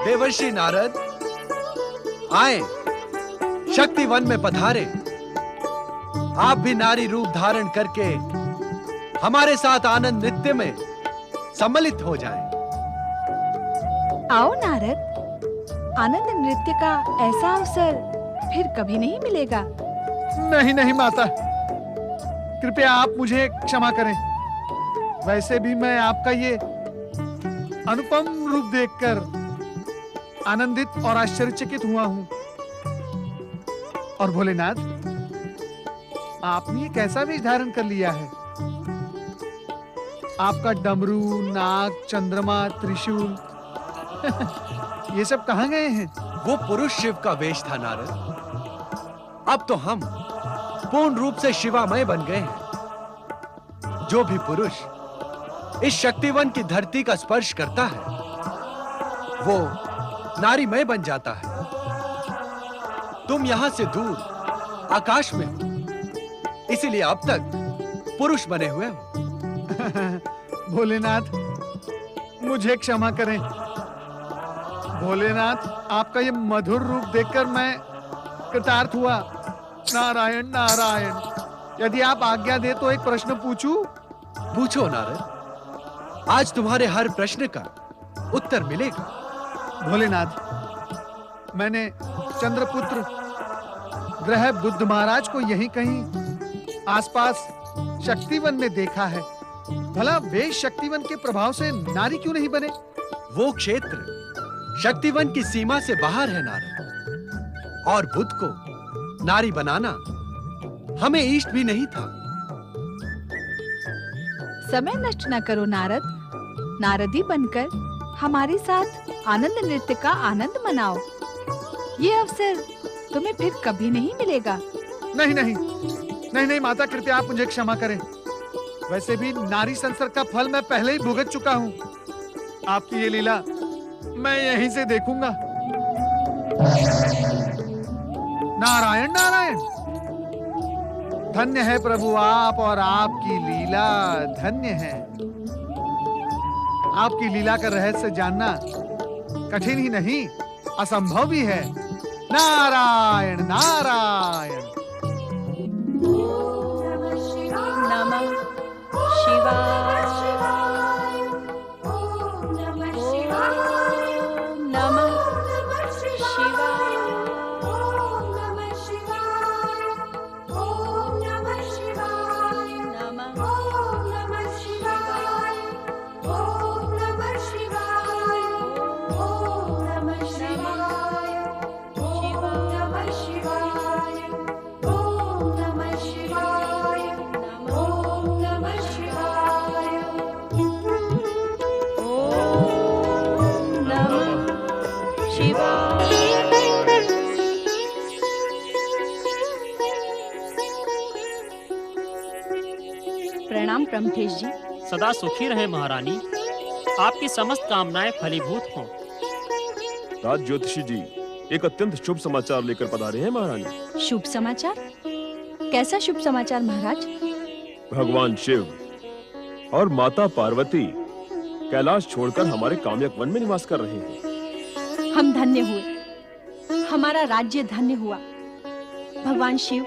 देवर्षि नारद आए, शक्ति वन में पधारे। आप भी नारी रूप धारण करके हमारे साथ आनंद नृत्य में सम्मिलित हो जाएं। आओ नारद, आनंद नृत्य का ऐसा अवसर फिर कभी नहीं मिलेगा। नहीं नहीं माता, कृपया आप मुझे क्षमा करें। वैसे भी मैं आपका ये अनुपम रूप देखकर आनंदित और आश्चर्यचकित हुआ हूं। और भोलेनाथ, आपने ये कैसा वेश धारण कर लिया है? आपका डमरू, नाग, चंद्रमा, त्रिशूल ये सब कहाँ गए हैं? वो पुरुष शिव का वेश था नारद। अब तो हम पूर्ण रूप से शिवामय बन गए हैं। जो भी पुरुष इस शक्तिवन की धरती का स्पर्श करता है वो नारीमय बन जाता है। तुम यहां से दूर आकाश में हो, इसीलिए अब तक पुरुष बने हुए हो। भोलेनाथ, मुझे क्षमा करें। भोलेनाथ, आपका ये मधुर रूप देखकर मैं कृतार्थ हुआ। नारायण नारायण। यदि आप आज्ञा दे तो एक प्रश्न पूछूं? पूछो नारद, आज तुम्हारे हर प्रश्न का उत्तर मिलेगा। भोलेनाथ, मैंने चंद्रपुत्र ग्रह बुद्ध महाराज को यहीं कहीं आसपास शक्तिवन में देखा है। भला वे शक्तिवन के प्रभाव से नारी क्यों नहीं बने? वो क्षेत्र शक्तिवन की सीमा से बाहर है नारद, और बुद्ध को नारी बनाना हमें इष्ट भी नहीं था। समय नष्ट न करो नारद। नारदी बनकर हमारे साथ आनंद नृत्य का आनंद मनाओ। ये अवसर तुम्हें फिर कभी नहीं मिलेगा। नहीं नहीं नहीं नहीं माता, कृपया आप मुझे क्षमा करें। वैसे भी नारी संसर्ग का फल मैं पहले ही भुगत चुका हूँ। आपकी ये लीला मैं यहीं से देखूंगा। नारायण नारायण। धन्य है प्रभु आप, और आपकी लीला धन्य है। आपकी लीला का रहस्य जानना कठिन ही नहीं, असंभव भी है। नारायण नारायण। नमः शिवाय। ओम नमः शिवाय। प्रणाम ब्रह्मदेव जी। सदा सुखी रहे महारानी, आपकी समस्त कामनाएं फलीभूत हों। राज ज्योतिषी जी एक अत्यंत शुभ समाचार लेकर पधारे हैं महारानी। शुभ समाचार? कैसा शुभ समाचार महाराज? भगवान शिव और माता पार्वती कैलाश छोड़कर हमारे काम्यक वन में निवास कर रहे हैं। हम धन्य हुए, हमारा राज्य धन्य हुआ। भगवान शिव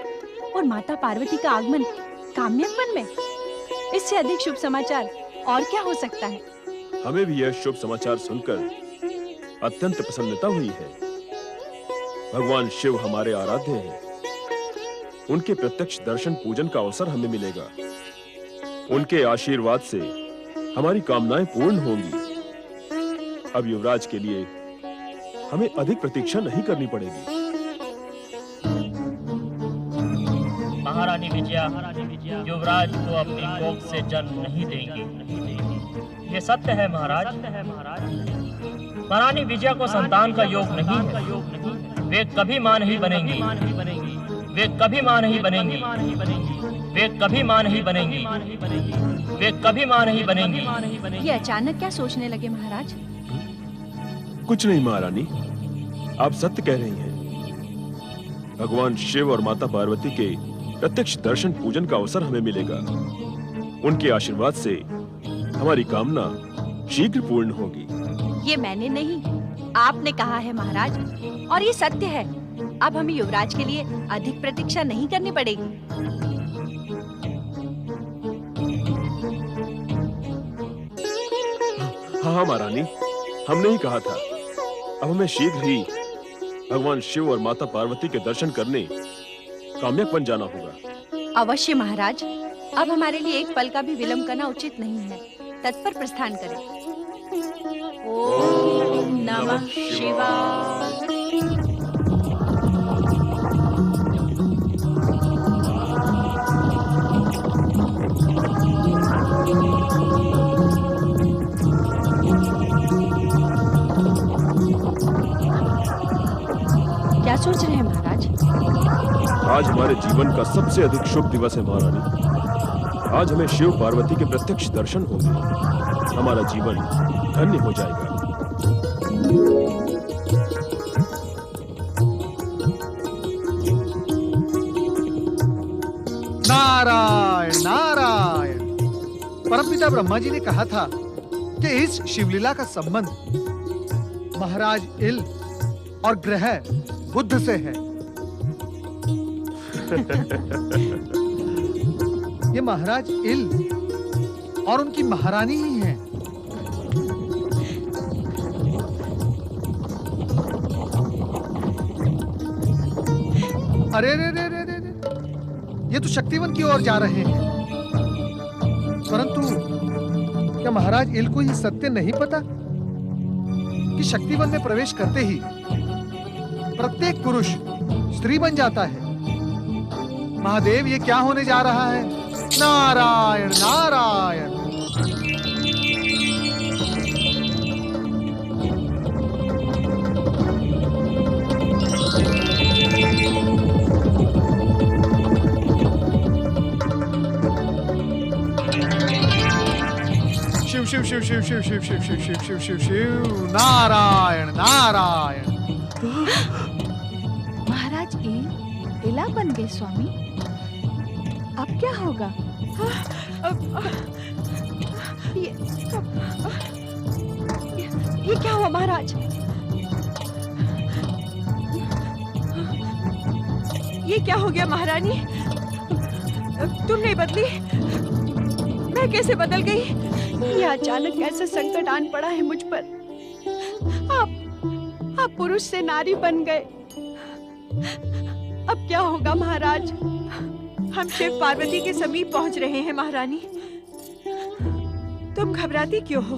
और माता पार्वती का आगमन काम्यक वन में, इससे अधिक शुभ समाचार और क्या हो सकता है? हमें भी यह शुभ समाचार सुनकर अत्यंत प्रसन्नता हुई है। भगवान शिव हमारे आराध्य हैं। उनके प्रत्यक्ष दर्शन पूजन का अवसर हमें मिलेगा। उनके आशीर्वाद से हमारी कामनाएं पूर्ण होंगी। अब युवराज के लिए हमें अधिक प्रतीक्षा नहीं करनी पड़ेगी। महारानी विजया युवराज को अपनी कोख से जन्म नहीं देंगे। ये सत्य है महाराज। महारानी विजया को संतान का योग नहीं है। वे कभी मां नहीं बनेंगी। वे कभी मां नहीं बनेंगी। वे कभी मां नहीं बनेंगी। वे कभी मां नहीं बनेंगी। ये अचानक क्या सोचने लगे महाराज? कुछ नहीं महारानी, आप सत्य कह रही हैं। भगवान शिव और माता पार्वती के प्रत्यक्ष दर्शन पूजन का अवसर हमें मिलेगा। उनके आशीर्वाद से हमारी कामना शीघ्र पूर्ण होगी। ये मैंने नहीं, आपने कहा है महाराज, और ये सत्य है। अब हमें युवराज के लिए अधिक प्रतीक्षा नहीं करनी पड़ेगी। हाँ महारानी, हमने ही कहा था। अब हमें शीघ्र ही भगवान शिव और माता पार्वती के दर्शन करने काम्यक बन जाना होगा। अवश्य महाराज, अब हमारे लिए एक पल का भी विलंब करना उचित नहीं है। तत्पर प्रस्थान करें। ओम नमः शिवाय। क्या सोच रहे हैं महाराज? आज हमारे जीवन का सबसे अधिक शुभ दिवस है महारानी। आज हमें शिव पार्वती के प्रत्यक्ष दर्शन होंगे। हमारा जीवन धन्य हो जाएगा। नारायण नारायण। परमपिता ब्रह्मा जी ने कहा था कि इस शिवलीला का संबंध महाराज इल और ग्रह बुद्ध से है। ये महाराज इल और उनकी महारानी ही हैं। अरे रे रे रे रे रे, ये तो शक्तिवन की ओर जा रहे हैं। परंतु क्या महाराज इल को ये सत्य नहीं पता कि शक्तिवन में प्रवेश करते ही प्रत्येक पुरुष स्त्री बन जाता है? महादेव, ये क्या होने जा रहा है? नारायण नारायण। शिव शिव शिव शिव शिव शिव शिव शिव शिव शिव शिव शिव नारायण नारायण। महाराज इला बन गए स्वामी। अब क्या होगा? ये क्या हुआ महाराज? ये क्या हो गया महारानी? तुम नहीं बदली, मैं कैसे बदल गई? ये अचानक कैसे संकट आन पड़ा है मुझ पर। आप पुरुष से नारी बन गए। अब क्या होगा महाराज? हम शिव पार्वती के समीप पहुंच रहे हैं महारानी। तुम घबराती क्यों हो?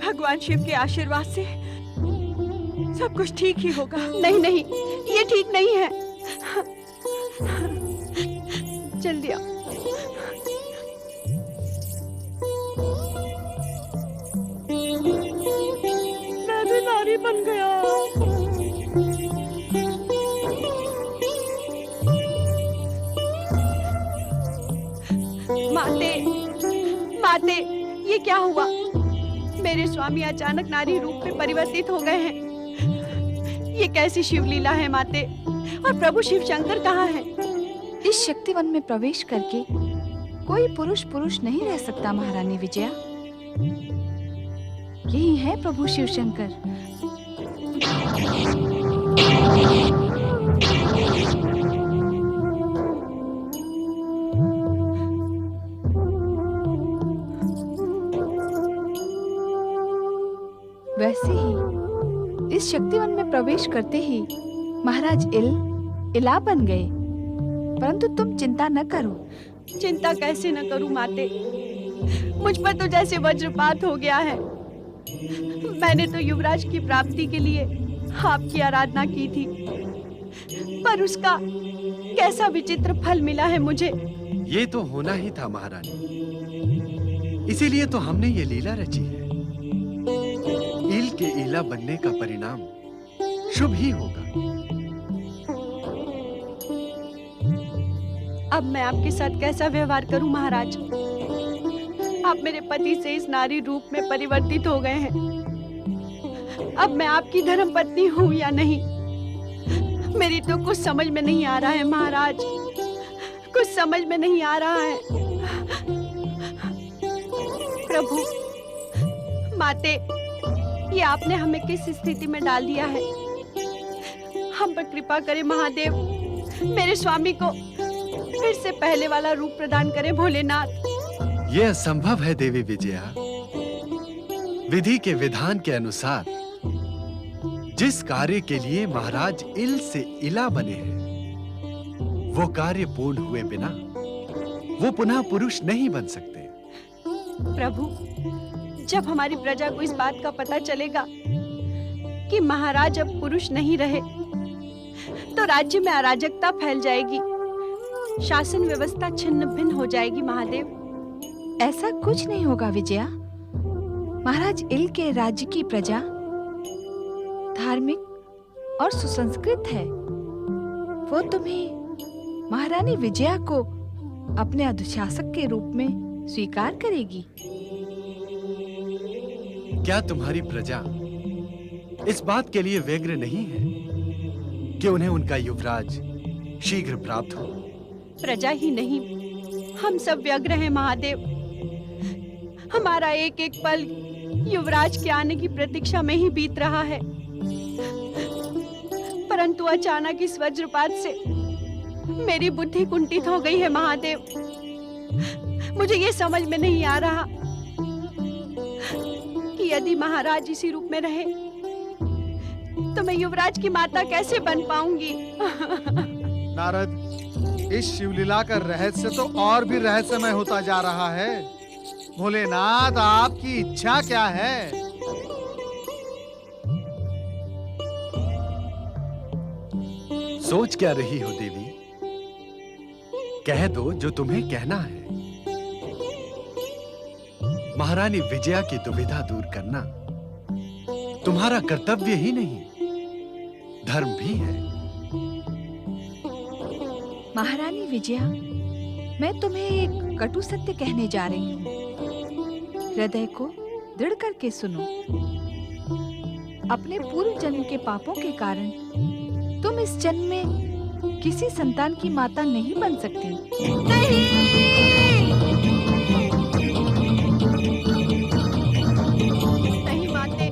भगवान शिव के आशीर्वाद से सब कुछ ठीक ही होगा। नहीं नहीं, ये ठीक नहीं है। जल्दी आओ। मैं भी नारी बन गया। माते, ये क्या हुआ? मेरे स्वामी अचानक नारी रूप में परिवर्तित हो गए हैं। ये कैसी शिवलीला है माते? और प्रभु शिव शंकर कहाँ हैं? इस शक्तिवन में प्रवेश करके कोई पुरुष नहीं रह सकता महारानी विजया। यही है प्रभु शिव शंकर। वैसे ही इस शक्तिवन में प्रवेश करते ही महाराज इला बन गए। परंतु तुम चिंता न करो। चिंता कैसे न करूं माते? मुझ पर तो जैसे वज्रपात हो गया है। मैंने तो युवराज की प्राप्ति के लिए आपकी आराधना की थी, पर उसका कैसा विचित्र फल मिला है मुझे। ये तो होना ही था महारानी, इसीलिए तो हमने ये लीला रची है। इल के इला बनने का परिणाम शुभ ही होगा। अब मैं आपके साथ कैसा व्यवहार करूं महाराज? आप मेरे पति से इस नारी रूप में परिवर्तित हो गए हैं। अब मैं आपकी धर्म पत्नी हूं या नहीं, मेरी तो कुछ समझ में नहीं आ रहा है महाराज। कुछ समझ में नहीं आ रहा है। प्रभु, माते, ये आपने हमें किस स्थिति में डाल दिया है? हम पर कृपा करें महादेव। मेरे स्वामी को फिर से पहले वाला रूप प्रदान करें भोलेनाथ। यह असंभव है देवी विजया। विधि के विधान के अनुसार जिस कार्य के लिए महाराज इल से इला बने हैं, वो कार्य पूर्ण हुए बिना वो पुनः पुरुष नहीं बन सकते। प्रभु, जब हमारी प्रजा को इस बात का पता चलेगा कि महाराज अब पुरुष नहीं रहे, तो राज्य में अराजकता फैल जाएगी, शासन व्यवस्था छिन्न भिन्न हो जाएगी। महादेव, ऐसा कुछ नहीं होगा विजया। महाराज इल के राज्य की प्रजा धार्मिक और सुसंस्कृत है। वो तुम्हें महारानी विजया को अपने अनुशासक के रूप में स्वीकार करेगी। क्या तुम्हारी प्रजा इस बात के लिए व्यग्र नहीं है कि उन्हें उनका युवराज शीघ्र प्राप्त हो? प्रजा ही नहीं, हम सब व्यग्र हैं महादेव। हमारा एक एक पल युवराज के आने की प्रतीक्षा में ही बीत रहा है, परंतु अचानक इस वज्रपात से मेरी बुद्धि कुंठित हो गई है महादेव। मुझे ये समझ में नहीं आ रहा कि यदि महाराज इसी रूप में रहे तो मैं युवराज की माता कैसे बन पाऊंगी। नारद, इस शिवलीला का रहस्य तो और भी रहस्यमय होता जा रहा है। भोलेनाथ, आपकी इच्छा क्या है? सोच क्या रही हो देवी? कह दो जो तुम्हें कहना है। महारानी विजया की दुविधा दूर करना तुम्हारा कर्तव्य ही नहीं, धर्म भी है। महारानी विजया, मैं तुम्हें एक कटु सत्य कहने जा रही हूँ। हृदय को दृढ़ करके सुनो। अपने पूर्व जन्म के पापों के कारण तुम इस जन्म में किसी संतान की माता नहीं बन सकती। नहीं माते,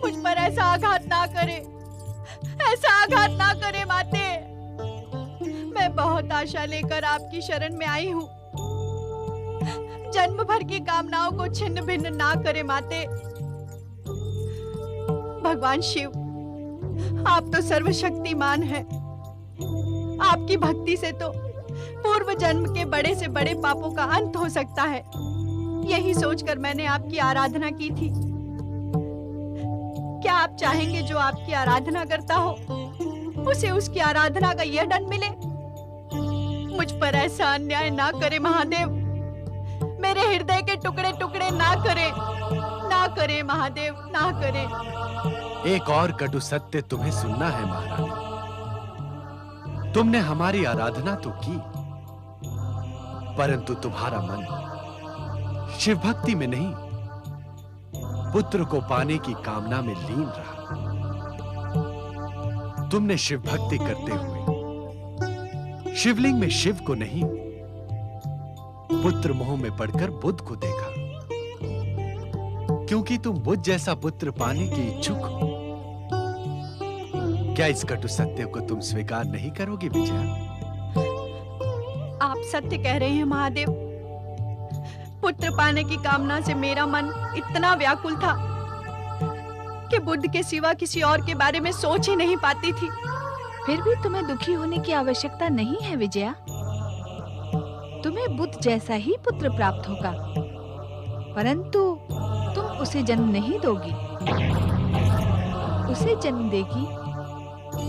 मुझ पर ऐसा आघात ना करे, ऐसा आघात ना करे माते। मैं बहुत आशा लेकर आपकी शरण में आई हूँ। जन्म भर की कामनाओं को छिन्न भिन्न ना करे माते। भगवान शिव, आप तो सर्वशक्तिमान हैं। आपकी भक्ति से तो पूर्व जन्म के बड़े से बड़े पापों का अंत हो सकता है। यही सोचकर मैंने आपकी आराधना की थी। क्या आप चाहेंगे जो आपकी आराधना करता हो उसे उसकी आराधना का यह दंड मिले? मुझ पर ऐसा अन्याय ना करे महादेव। मेरे हृदय के टुकड़े टुकड़े ना करे, ना करे महादेव, ना करे। एक और कटु सत्य तुम्हें सुनना है महारानी। तुमने हमारी आराधना तो की, परंतु तुम्हारा मन शिव भक्ति में नहीं, पुत्र को पाने की कामना में लीन रहा। तुमने शिव भक्ति करते हुए शिवलिंग में शिव को नहीं, पुत्र मोह में पड़कर बुद्ध को देखा। क्योंकि तुम बुद्ध जैसा पुत्र पाने की इच्छुक हो। क्या इस कटु सत्य को तुम स्वीकार नहीं करोगे विजया? आप सत्य कह रहे हैं महादेव। पुत्र पाने की कामना से मेरा मन इतना व्याकुल था कि बुद्ध के सिवा किसी और के बारे में सोच ही नहीं पाती थी। फिर भी तुम्हें दुखी होने की आवश्यकता नहीं है विजया। तुम्हें बुद्ध जैसा ही पुत्र प्राप्त होगा, परंतु तुम उसे जन्म नहीं दोगी। उसे जन्म देगी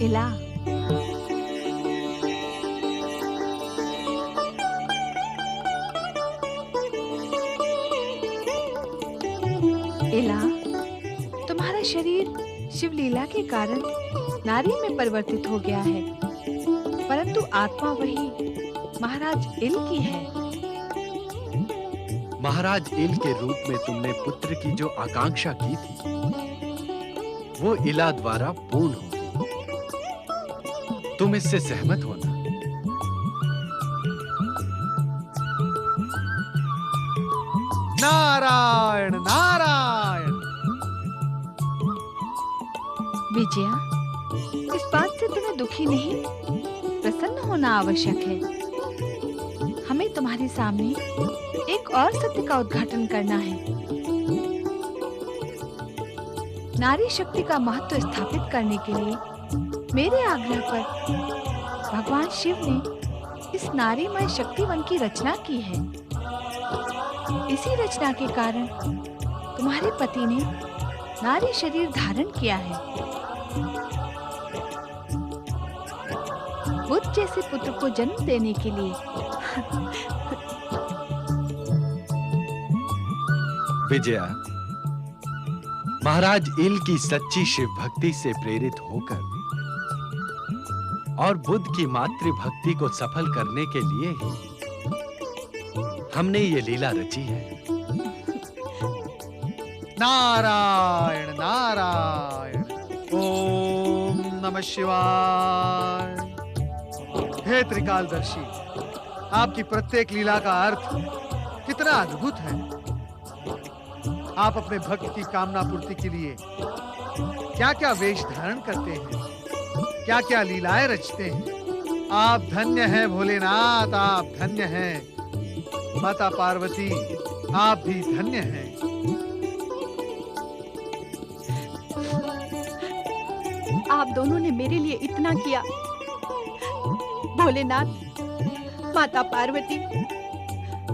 इला। इला, तुम्हारा शरीर शिवलीला के कारण नारी में परिवर्तित हो गया है, परंतु आत्मा वही महाराज इल की है। महाराज इल के रूप में तुमने पुत्र की जो आकांक्षा की थी, वो इला द्वारा पूर्ण होगी। तुम इससे सहमत हो ना? नारायण नारायण। विजया, इस बात से तुम्हें दुखी नहीं, प्रसन्न होना आवश्यक है। हमें तुम्हारे सामने एक और सत्य का उद्घाटन करना है। नारी शक्ति का महत्व स्थापित करने के लिए मेरे आग्रह पर भगवान शिव ने इस नारीमय शक्तिवन की रचना की है। इसी रचना के कारण तुम्हारे पति ने नारी शरीर धारण किया है। बुद्ध जैसे पुत्र को जन्म देने के लिए विजया, महाराज इल की सच्ची शिव भक्ति से प्रेरित होकर और बुद्ध की मातृ भक्ति को सफल करने के लिए ही हमने ये लीला रची है। नारायण नारायण, ओम नमः शिवाय। हे त्रिकालदर्शी, आपकी प्रत्येक लीला का अर्थ कितना अद्भुत है। आप अपने भक्त की कामना पूर्ति के लिए क्या क्या वेश धारण करते हैं, क्या क्या लीलाएं रचते हैं। आप धन्य हैं भोलेनाथ, आप धन्य हैं। माता पार्वती, आप भी धन्य हैं। आप दोनों ने मेरे लिए इतना किया। भोलेनाथ, माता पार्वती,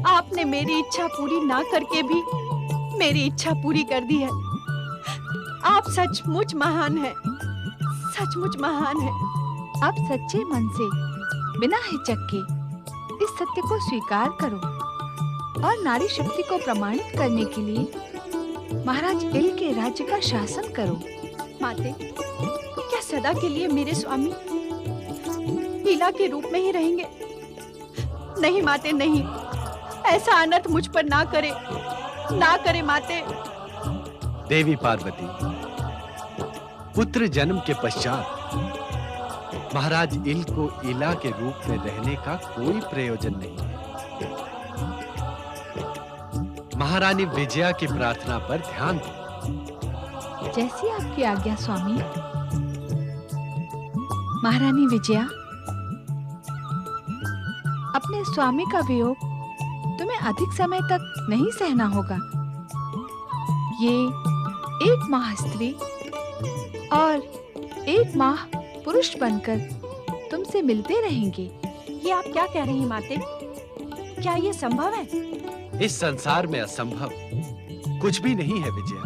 आपने मेरी इच्छा पूरी ना करके भी मेरी इच्छा पूरी कर दी है। आप सचमुच महान हैं, सचमुच महान हैं। अब सच्चे मन से बिना हिचक के इस सत्य को स्वीकार करो और नारी शक्ति को प्रमाणित करने के लिए महाराज इल के राज्य का शासन करो। माते, क्या सदा के लिए मेरे स्वामी लीला के रूप में ही रहेंगे? नहीं माते, नहीं, ऐसा अनर्थ मुझ पर ना करे, ना करे माते। देवी पार्वती, पुत्र जन्म के पश्चात महाराज इल को इला के रूप में रहने का कोई प्रयोजन नहीं है। महारानी विजया की प्रार्थना पर ध्यान दो। जैसी आपकी आज्ञा स्वामी। महारानी विजया, अपने स्वामी का वियोग तुम्हें अधिक समय तक नहीं सहना होगा। ये 1 माह स्त्री और 1 माह पुरुष बनकर तुमसे मिलते रहेंगे। ये आप क्या कह रही हैं माते? क्या ये संभव है? इस संसार में असंभव कुछ भी नहीं है विजया।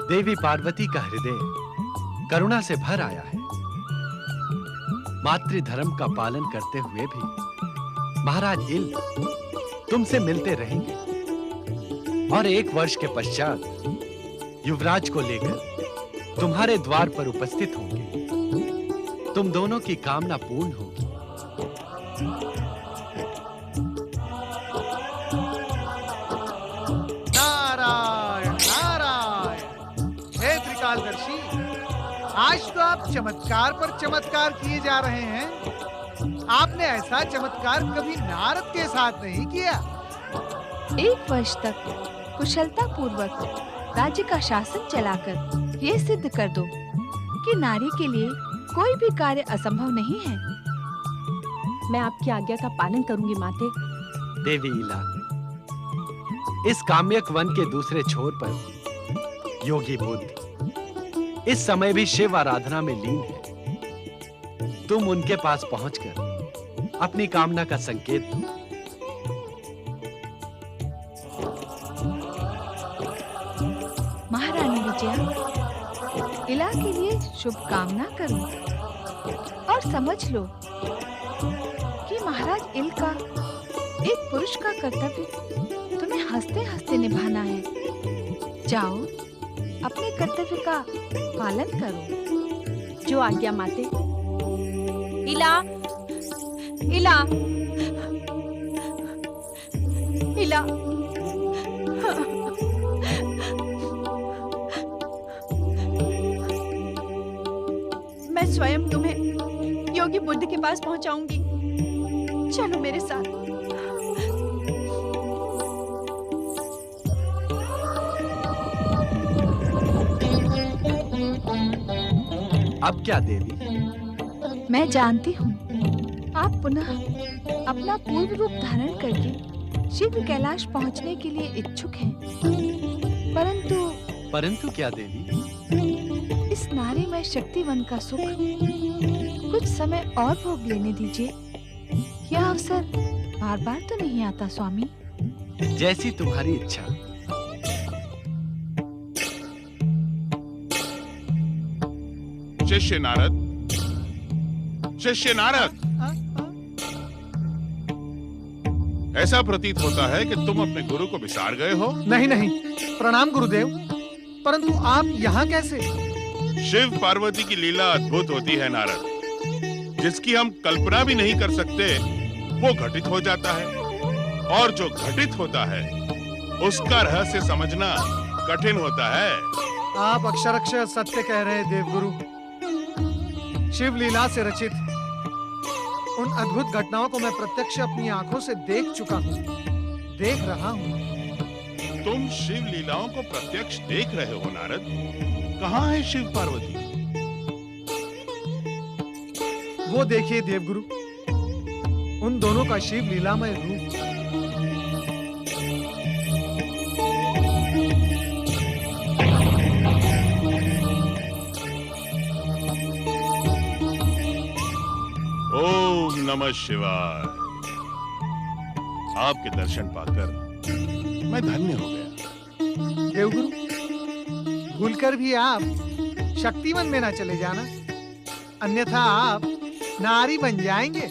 देवी पार्वती का हृदय करुणा से भर आया है। मातृ धर्म का पालन करते हुए भी महाराज इल तुमसे मिलते रहेंगे और 1 वर्ष के पश्चात युवराज को लेकर तुम्हारे द्वार पर उपस्थित होंगे। तुम दोनों की कामना पूर्ण होगी। नारायण नारायण। हे त्रिकालदर्शी, आज तो आप चमत्कार पर चमत्कार किए जा रहे हैं। आपने ऐसा चमत्कार कभी नारद के साथ नहीं किया। 1 वर्ष तक कुशलता पूर्वक राज्य का शासन चलाकर ये सिद्ध कर दो कि नारी के लिए कोई भी कार्य असंभव नहीं है। मैं आपकी आज्ञा का पालन करूंगी माते। देवी इला, इस काम्यक वन के दूसरे छोर पर योगी बुद्ध इस समय भी शिव आराधना में लीन है। तुम उनके पास पहुंचकर अपनी कामना का संकेत दो। महारानी विजया, इला के लिए शुभकामना करो और समझ लो कि महाराज इल का एक पुरुष का कर्तव्य तुम्हें हंसते हंसते निभाना है। जाओ, अपने कर्तव्य का पालन करो। जो आज्ञा माते। इला, इला, इला। मैं स्वयं तुम्हें योगी बुद्ध के पास पहुंचाऊंगी। चलो मेरे साथ। अब क्या देवी? मैं जानती हूँ आप पुनः अपना पूर्व रूप धारण करके शीघ्र कैलाश पहुँचने के लिए इच्छुक हैं, परंतु परंतु क्या देवी? इस नारी में शक्तिवन का सुख कुछ समय और भोग लेने दीजिए। यह अवसर बार बार तो नहीं आता स्वामी। जैसी तुम्हारी इच्छा। शिष्य नारद, शिष्य नारद, ऐसा प्रतीत होता है कि तुम अपने गुरु को विसार गए हो। नहीं नहीं, प्रणाम गुरुदेव। परंतु आप यहाँ कैसे? शिव पार्वती की लीला अद्भुत होती है नारद। जिसकी हम कल्पना भी नहीं कर सकते वो घटित हो जाता है, और जो घटित होता है उसका रहस्य समझना कठिन होता है। आप अक्षरशः सत्य कह रहे हैं देवगुरु। शिव लीला से रचित उन अद्भुत घटनाओं को मैं प्रत्यक्ष अपनी आंखों से देख चुका हूँ, देख रहा हूँ। तुम शिव लीलाओं को प्रत्यक्ष देख रहे हो नारद? कहाँ है शिव पार्वती? वो देखिए देवगुरु, उन दोनों का शिव लीलामय रूप। ओम नमः शिवाय। आपके दर्शन पाकर मैं धन्य हो गया। देवगुरु, भूलकर भी आप शक्तिवन में ना चले जाना, अन्यथा आप नारी बन जाएंगे।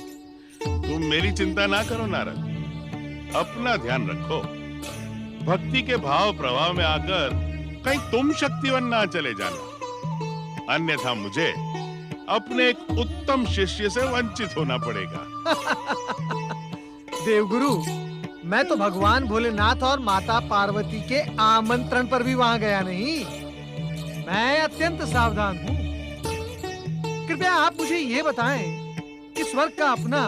तुम मेरी चिंता ना करो नारद, अपना ध्यान रखो। भक्ति के भाव प्रवाह में आकर कहीं तुम शक्तिवन ना चले जाना, अन्यथा मुझे अपने एक उत्तम शिष्य से वंचित होना पड़ेगा। देवगुरु, मैं तो भगवान भोलेनाथ और माता पार्वती के आमंत्रण पर भी वहां गया नहीं। मैं अत्यंत सावधान हूँ। कृपया आप मुझे ये बताएं कि स्वर्ग का अपना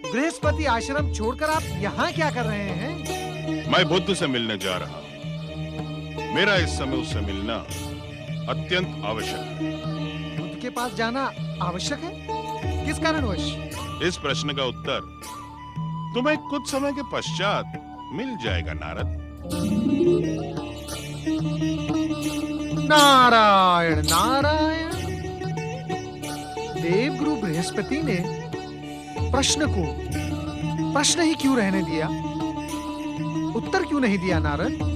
बृहस्पति आश्रम छोड़कर आप यहाँ क्या कर रहे हैं? मैं बुद्ध से मिलने जा रहा हूँ। मेरा इस समय उससे मिलना अत्यंत आवश्यक है। बुद्ध के पास जाना आवश्यक है? किस कारणवश? इस प्रश्न का उत्तर तुम्हें कुछ समय के पश्चात मिल जाएगा नारद। नारायण नारायण। देवगुरु बृहस्पति ने प्रश्न को प्रश्न ही क्यों रहने दिया? उत्तर क्यों नहीं दिया नारद?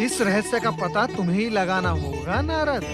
इस रहस्य का पता तुम्हें ही लगाना होगा नारद।